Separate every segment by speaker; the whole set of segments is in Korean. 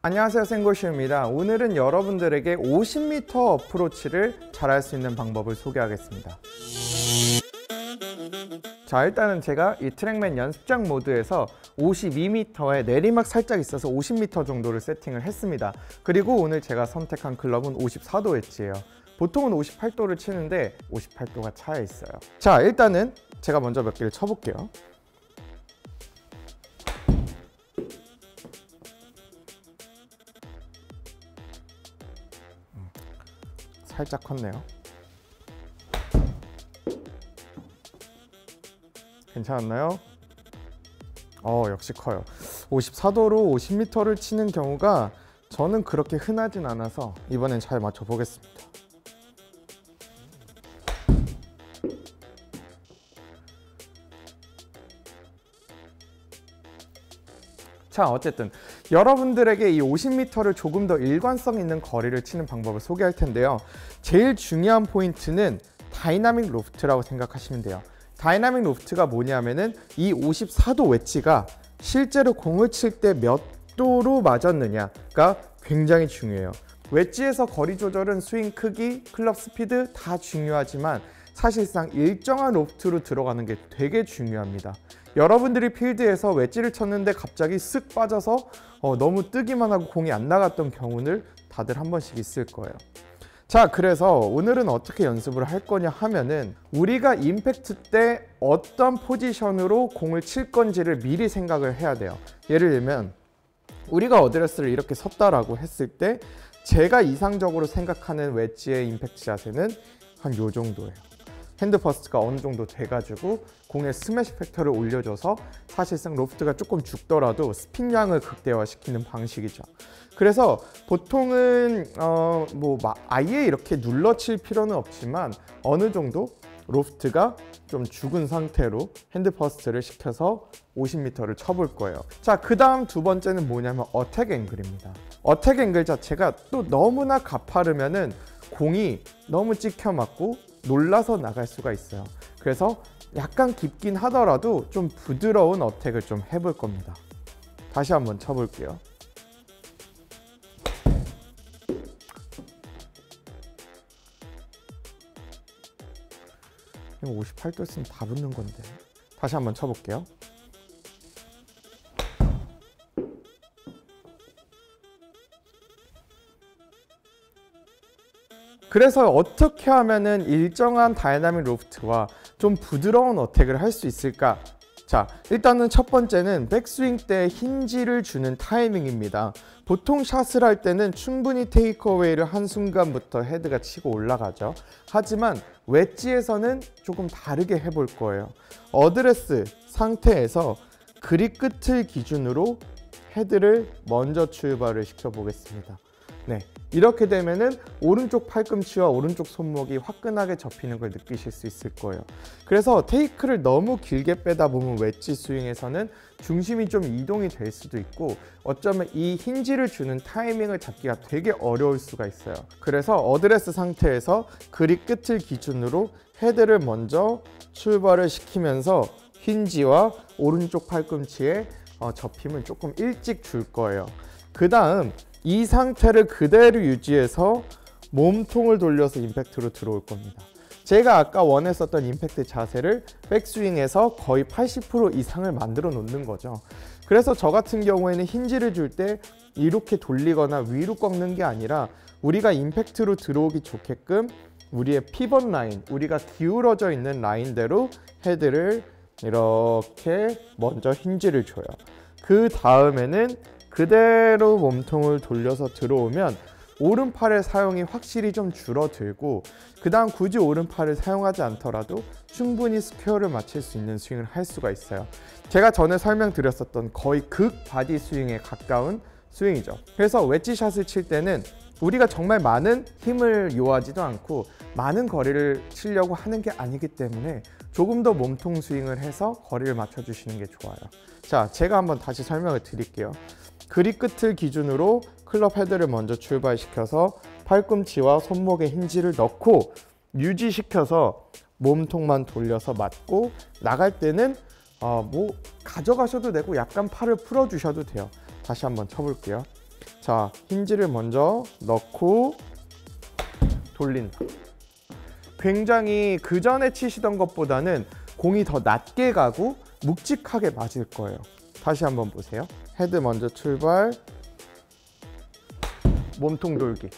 Speaker 1: 안녕하세요, 생골쇼입니다. 오늘은 여러분들에게 50m 어프로치를 잘할 수 있는 방법을 소개하겠습니다. 자, 일단은 제가 이 트랙맨 연습장 모드에서 52m에 내리막 살짝 있어서 50m 정도를 세팅을 했습니다. 그리고 오늘 제가 선택한 클럽은 54도 웨지예요. 보통은 58도를 치는데 58도가 차여 있어요. 자, 일단은 제가 먼저 몇 개를 쳐볼게요. 살짝 컸네요. 괜찮았나요? 역시 커요. 54도로 50m를 치는 경우가 저는 그렇게 흔하진 않아서 이번엔 잘 맞춰 보겠습니다. 자, 어쨌든 여러분들에게 이 50m를 조금 더 일관성 있는 거리를 치는 방법을 소개할 텐데요. 제일 중요한 포인트는 다이나믹 로프트라고 생각하시면 돼요. 다이나믹 로프트가 뭐냐면은 이 54도 웨지가 실제로 공을 칠 때 몇 도로 맞았느냐가 굉장히 중요해요. 웨지에서 거리 조절은 스윙 크기, 클럽 스피드 다 중요하지만 사실상 일정한 로프트로 들어가는 게 되게 중요합니다. 여러분들이 필드에서 웨지를 쳤는데 갑자기 쓱 빠져서 너무 뜨기만 하고 공이 안 나갔던 경우는 다들 한 번씩 있을 거예요. 자, 그래서 오늘은 어떻게 연습을 할 거냐 하면은 우리가 임팩트 때 어떤 포지션으로 공을 칠 건지를 미리 생각을 해야 돼요. 예를 들면 우리가 어드레스를 이렇게 섰다라고 했을 때 제가 이상적으로 생각하는 웨지의 임팩트 자세는 한 요 정도예요. 핸드 퍼스트가 어느 정도 돼가지고 공의 스매시 팩터를 올려줘서 사실상 로프트가 조금 죽더라도 스핀량을 극대화시키는 방식이죠. 그래서 보통은 아예 이렇게 눌러칠 필요는 없지만 어느 정도 로프트가 좀 죽은 상태로 핸드 퍼스트를 시켜서 50m를 쳐볼 거예요. 자, 그 다음 두 번째는 뭐냐면 어택 앵글입니다. 어택 앵글 자체가 또 너무나 가파르면은 공이 너무 찍혀 맞고 놀라서 나갈 수가 있어요. 그래서 약간 깊긴 하더라도 좀 부드러운 어택을 좀 해볼 겁니다. 다시 한번 쳐볼게요. 이거 58도 쓰면 다 붙는 건데. 다시 한번 쳐볼게요. 그래서 어떻게 하면은 일정한 다이나믹 로프트와 좀 부드러운 어택을 할 수 있을까? 자, 일단은 첫 번째는 백스윙 때 힌지를 주는 타이밍입니다. 보통 샷을 할 때는 충분히 테이크어웨이를 한순간부터 헤드가 치고 올라가죠. 하지만 웨지에서는 조금 다르게 해볼 거예요. 어드레스 상태에서 그립 끝을 기준으로 헤드를 먼저 출발을 시켜 보겠습니다. 네, 이렇게 되면은 오른쪽 팔꿈치와 오른쪽 손목이 화끈하게 접히는 걸 느끼실 수 있을 거예요. 그래서 테이크를 너무 길게 빼다 보면 웨지 스윙에서는 중심이 좀 이동이 될 수도 있고 어쩌면 이 힌지를 주는 타이밍을 잡기가 되게 어려울 수가 있어요. 그래서 어드레스 상태에서 그립 끝을 기준으로 헤드를 먼저 출발을 시키면서 힌지와 오른쪽 팔꿈치의 접힘을 조금 일찍 줄 거예요. 그 다음 이 상태를 그대로 유지해서 몸통을 돌려서 임팩트로 들어올 겁니다. 제가 아까 원했었던 임팩트 자세를 백스윙에서 거의 80% 이상을 만들어 놓는 거죠. 그래서 저 같은 경우에는 힌지를 줄 때 이렇게 돌리거나 위로 꺾는 게 아니라 우리가 임팩트로 들어오기 좋게끔 우리의 피벗 라인, 우리가 기울어져 있는 라인대로 헤드를 이렇게 먼저 힌지를 줘요. 그 다음에는 그대로 몸통을 돌려서 들어오면 오른팔의 사용이 확실히 좀 줄어들고 그 다음 굳이 오른팔을 사용하지 않더라도 충분히 스퀘어를 맞출 수 있는 스윙을 할 수가 있어요. 제가 전에 설명드렸었던 거의 극 바디 스윙에 가까운 스윙이죠. 그래서 웨지샷을 칠 때는 우리가 정말 많은 힘을 요하지도 않고 많은 거리를 치려고 하는 게 아니기 때문에 조금 더 몸통 스윙을 해서 거리를 맞춰주시는 게 좋아요. 자, 제가 한번 다시 설명을 드릴게요. 그립 끝을 기준으로 클럽 헤드를 먼저 출발시켜서 팔꿈치와 손목에 힌지를 넣고 유지시켜서 몸통만 돌려서 맞고 나갈 때는 가져가셔도 되고 약간 팔을 풀어주셔도 돼요. 다시 한번 쳐볼게요. 자, 힌지를 먼저 넣고 돌린다. 굉장히 그 전에 치시던 것보다는 공이 더 낮게 가고 묵직하게 맞을 거예요. 다시 한번 보세요. 헤드 먼저 출발, 몸통 돌기.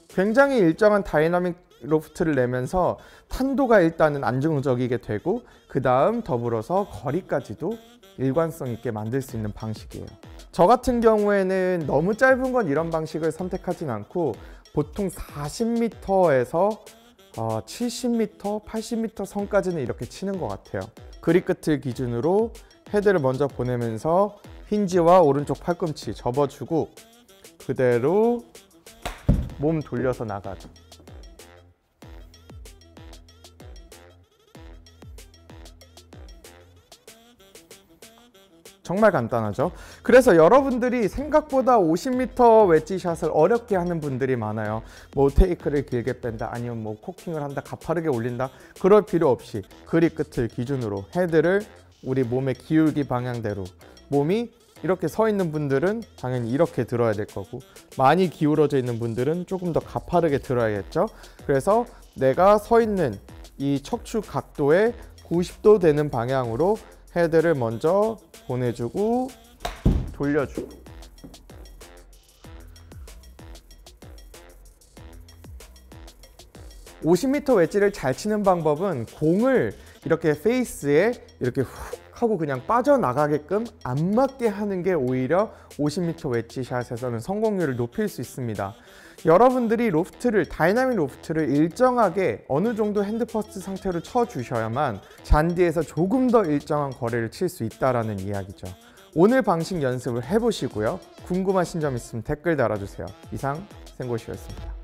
Speaker 1: 굉장히 일정한 다이나믹 로프트를 내면서 탄도가 일단은 안정적이게 되고 그 다음 더불어서 거리까지도 일관성 있게 만들 수 있는 방식이에요. 저 같은 경우에는 너무 짧은 건 이런 방식을 선택하진 않고 보통 40m에서 70m, 80m 선까지는 이렇게 치는 것 같아요. 그립 끝을 기준으로 헤드를 먼저 보내면서 힌지와 오른쪽 팔꿈치 접어주고 그대로 몸 돌려서 나가죠. 정말 간단하죠. 그래서 여러분들이 생각보다 50m 웨지샷을 어렵게 하는 분들이 많아요. 뭐 테이크를 길게 뺀다, 아니면 뭐 코킹을 한다, 가파르게 올린다, 그럴 필요 없이 그립 끝을 기준으로 헤드를 우리 몸의 기울기 방향대로, 몸이 이렇게 서 있는 분들은 당연히 이렇게 들어야 될 거고, 많이 기울어져 있는 분들은 조금 더 가파르게 들어야겠죠. 그래서 내가 서 있는 이 척추 각도에 90도 되는 방향으로 헤드를 먼저 보내주고 돌려주고, (50m) 웨지를 잘 치는 방법은 공을 이렇게 페이스에 이렇게 훅 하고 그냥 빠져나가게끔 안 맞게 하는 게 오히려 50m 웨지샷에서는 성공률을 높일 수 있습니다. 여러분들이 로프트를, 다이나믹 로프트를 일정하게 어느 정도 핸드 퍼스트 상태로 쳐주셔야만 잔디에서 조금 더 일정한 거리를 칠 수 있다는 이야기죠. 오늘 방식 연습을 해보시고요. 궁금하신 점 있으면 댓글 달아주세요. 이상 생고시였습니다.